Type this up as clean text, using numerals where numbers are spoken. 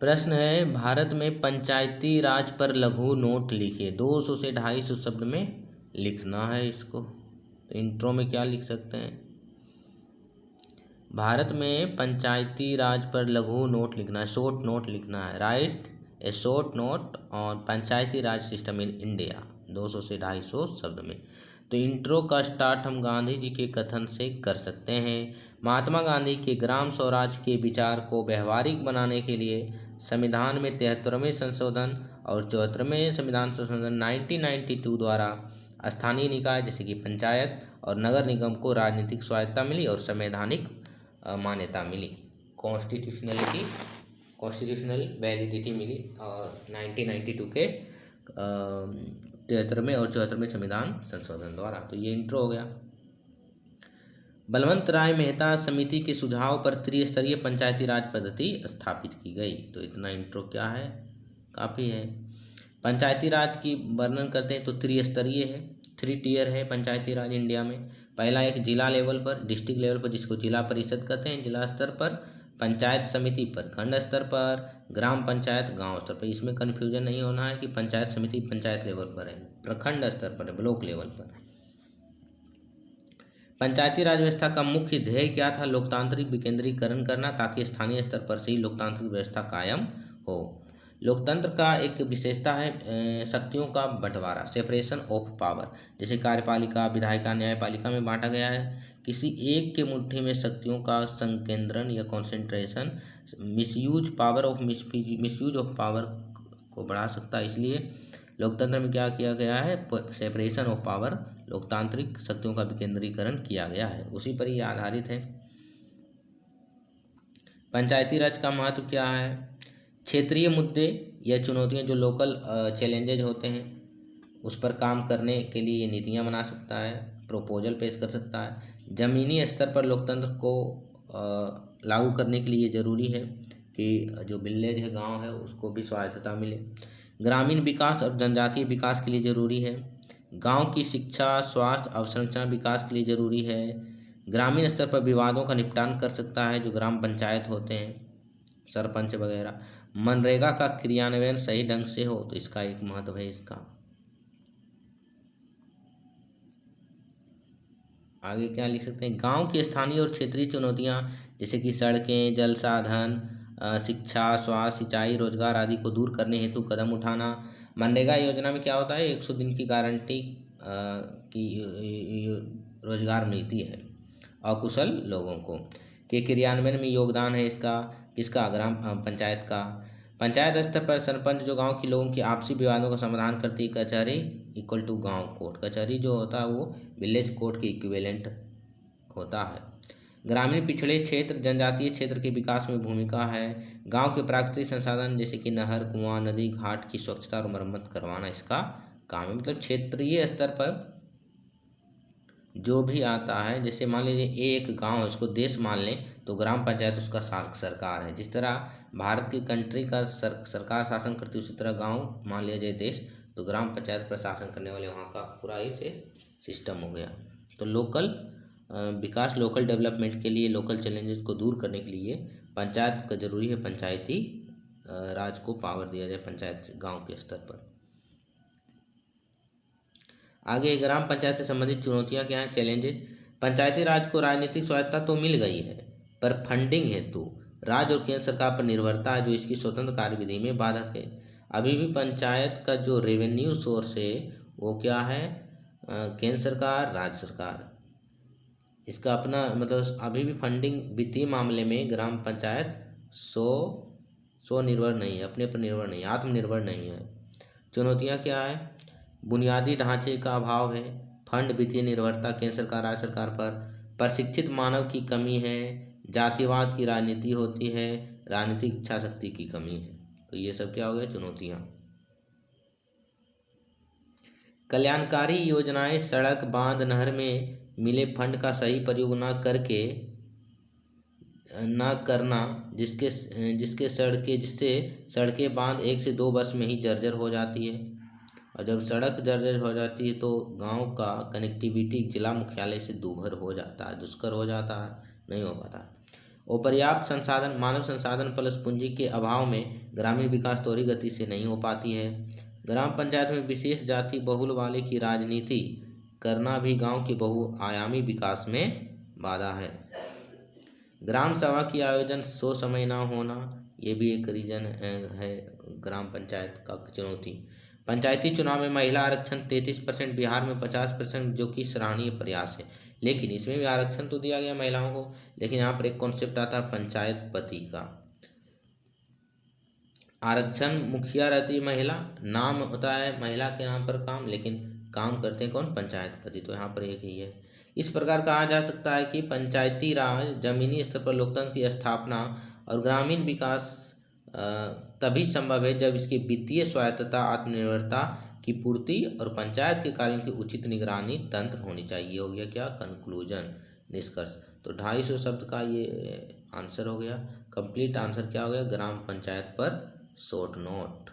प्रश्न है, भारत में पंचायती राज पर लघु नोट लिखिए। 200 से 250 शब्द में लिखना है इसको। तो इंट्रो में क्या लिख सकते हैं? भारत में पंचायती राज पर लघु नोट लिखना है, शॉर्ट नोट लिखना है। Right A short note on Panchayati Raj system in India. 200 से 250 शब्द में। तो इंट्रो का स्टार्ट हम गांधी जी के कथन से कर सकते हैं। महात्मा गांधी के ग्राम स्वराज के विचार को व्यवहारिक बनाने के लिए संविधान में 73वें संशोधन और 74वें संविधान संशोधन 1992 द्वारा स्थानीय निकाय जैसे कि पंचायत और नगर निगम को राजनीतिक स्वायत्तता मिली और संवैधानिक मान्यता मिली। कॉन्स्टिट्यूशनल वैलिडिटी मिली और 1992 के 73वें और 74वें संविधान संशोधन द्वारा। तो ये इंट्रो हो गया। बलवंत राय मेहता समिति के सुझाव पर त्रिस्तरीय पंचायती राज पद्धति स्थापित की गई। तो इतना इंट्रो क्या है, काफ़ी है। पंचायती राज की वर्णन करते हैं तो त्रिस्तरीय है, 3 टियर है पंचायती राज इंडिया में। पहला एक जिला लेवल पर, डिस्ट्रिक्ट लेवल पर, जिसको जिला परिषद कहते हैं जिला स्तर पर, पंचायत समिति पर खंड स्तर पर, ग्राम पंचायत गांव स्तर पर। इसमें कन्फ्यूजन नहीं होना है कि पंचायत समिति पंचायत लेवल पर है, प्रखंड स्तर पर है, ब्लॉक लेवल पर। पंचायती राज व्यवस्था का मुख्य ध्येय क्या था? लोकतांत्रिक विकेंद्रीकरण करना, ताकि स्थानीय स्तर पर से ही लोकतांत्रिक व्यवस्था कायम हो। लोकतंत्र का एक विशेषता है शक्तियों का बंटवारा, सेपरेशन ऑफ पावर। जैसे कार्यपालिका, विधायिका, न्यायपालिका में बांटा गया है। किसी एक के मुट्ठी में शक्तियों का संकेंद्रण या कॉन्सेंट्रेशन मिसयूज ऑफ पावर को बढ़ा सकता है। इसलिए लोकतंत्र में क्या किया गया है? सेपरेशन ऑफ पावर, लोकतांत्रिक शक्तियों का विकेंद्रीकरण किया गया है, उसी पर ही आधारित है। पंचायती राज का महत्व क्या है? क्षेत्रीय मुद्दे या चुनौतियां, जो लोकल चैलेंजेज होते हैं उस पर काम करने के लिए ये नीतियां बना सकता है, प्रपोजल पेश कर सकता है। ज़मीनी स्तर पर लोकतंत्र को लागू करने के लिए ज़रूरी है कि जो विलेज है, गांव है, उसको भी स्वायत्तता मिले। ग्रामीण विकास और जनजातीय विकास के लिए ज़रूरी है। गांव की शिक्षा, स्वास्थ्य, अवसंरचना विकास के लिए ज़रूरी है। ग्रामीण स्तर पर विवादों का निपटान कर सकता है जो ग्राम पंचायत होते हैं, सरपंच वगैरह। मनरेगा का क्रियान्वयन सही ढंग से हो, तो इसका एक महत्व है इसका। आगे क्या लिख सकते हैं? गांव की स्थानीय और क्षेत्रीय चुनौतियां जैसे कि सड़कें, जल साधन, शिक्षा, स्वास्थ्य, सिंचाई, रोजगार आदि को दूर करने हेतु कदम उठाना। मनरेगा योजना में क्या होता है? 100 दिन की गारंटी की रोजगार मिलती है अकुशल लोगों को। के क्रियान्वयन में योगदान है इसका ग्राम पंचायत का। पंचायत स्तर पर सरपंच जो गांव के लोगों की आपसी विवादों का समाधान करती है। कचहरी इक्वल टू गांव कोर्ट। कचहरी जो होता है वो विलेज कोर्ट के इक्विवेलेंट होता है। ग्रामीण पिछड़े क्षेत्र, जनजातीय क्षेत्र के विकास में भूमिका है। गांव के प्राकृतिक संसाधन जैसे कि नहर, कुआं, नदी, घाट की स्वच्छता और मरम्मत करवाना इसका काम है। मतलब क्षेत्रीय स्तर पर जो भी आता है, जैसे मान लीजिए एक गांव है, उसको देश मान लें तो ग्राम पंचायत उसका सरकार है। जिस तरह भारत की कंट्री का सरकार शासन करती है, उसी तरह गांव मान लिया जाए देश, तो ग्राम पंचायत प्रशासन करने वाले वहाँ का पूरा ही से सिस्टम हो गया। तो लोकल विकास, लोकल डेवलपमेंट के लिए, लोकल चैलेंजेस को दूर करने के लिए पंचायत का जरूरी है। पंचायती राज को पावर दिया जाए पंचायत गाँव के स्तर पर। आगे ग्राम पंचायत से संबंधित चुनौतियां क्या हैं, चैलेंजेस? पंचायती राज को राजनीतिक स्वायत्तता तो मिल गई है, पर फंडिंग हेतु राज्य और केंद्र सरकार पर निर्भरता है, जो इसकी स्वतंत्र कार्यविधि में बाधक है। अभी भी पंचायत का जो रेवेन्यू सोर्स है वो क्या है? केंद्र सरकार, राज्य सरकार। इसका अपना मतलब अभी भी फंडिंग वित्तीय मामले में ग्राम पंचायत स्वनिर्भर नहीं है, अपने पर निर्भर नहीं है, आत्मनिर्भर नहीं है। चुनौतियाँ क्या है? बुनियादी ढांचे का अभाव है, फंड वित्तीय निर्भरता केंद्र सरकार, राज्य सरकार पर, प्रशिक्षित मानव की कमी है, जातिवाद की राजनीति होती है, राजनीतिक इच्छा शक्ति की कमी है। तो ये सब क्या हो गया? चुनौतियाँ। कल्याणकारी योजनाएं, सड़क, बांध, नहर में मिले फंड का सही प्रयोग न करना, जिससे सड़कें, बांध 1 से 2 वर्ष में ही जर्जर हो जाती है। और जब सड़क जर्जर हो जाती है तो गांव का कनेक्टिविटी जिला मुख्यालय से दूभर हो जाता है, दुष्कर हो जाता है, नहीं हो पाता। और पर्याप्त संसाधन, मानव संसाधन प्लस पूंजी के अभाव में ग्रामीण विकास त्वरित गति से नहीं हो पाती है। ग्राम पंचायत में विशेष जाति बहुल वाले की राजनीति करना भी गांव के बहुआयामी विकास में बाधा है। ग्राम सभा की आयोजन सो समय ना होना, ये भी एक रीजन है ग्राम पंचायत का चुनौती। पंचायती चुनाव में महिला आरक्षण 33%, बिहार में 50%, जो कि सराहनीय प्रयास है। लेकिन इसमें भी आरक्षण तो दिया गया महिलाओं को, लेकिन यहाँ पर एक कॉन्सेप्ट आता है पंचायत पति का। आरक्षण मुखिया रहती है महिला, नाम होता है महिला के नाम पर काम, लेकिन काम करते हैं कौन? पंचायत पति। तो यहाँ पर एक ही है। इस प्रकार कहा जा सकता है कि पंचायती राज जमीनी स्तर पर लोकतंत्र की स्थापना और ग्रामीण विकास तभी संभव है जब इसकी वित्तीय स्वायत्तता, आत्मनिर्भरता की पूर्ति और पंचायत के कार्यों की उचित निगरानी तंत्र होनी चाहिए। हो गया क्या? कंक्लूजन, निष्कर्ष। तो 250 शब्द का ये आंसर हो गया। कंप्लीट आंसर क्या हो गया? ग्राम पंचायत पर शॉर्ट नोट।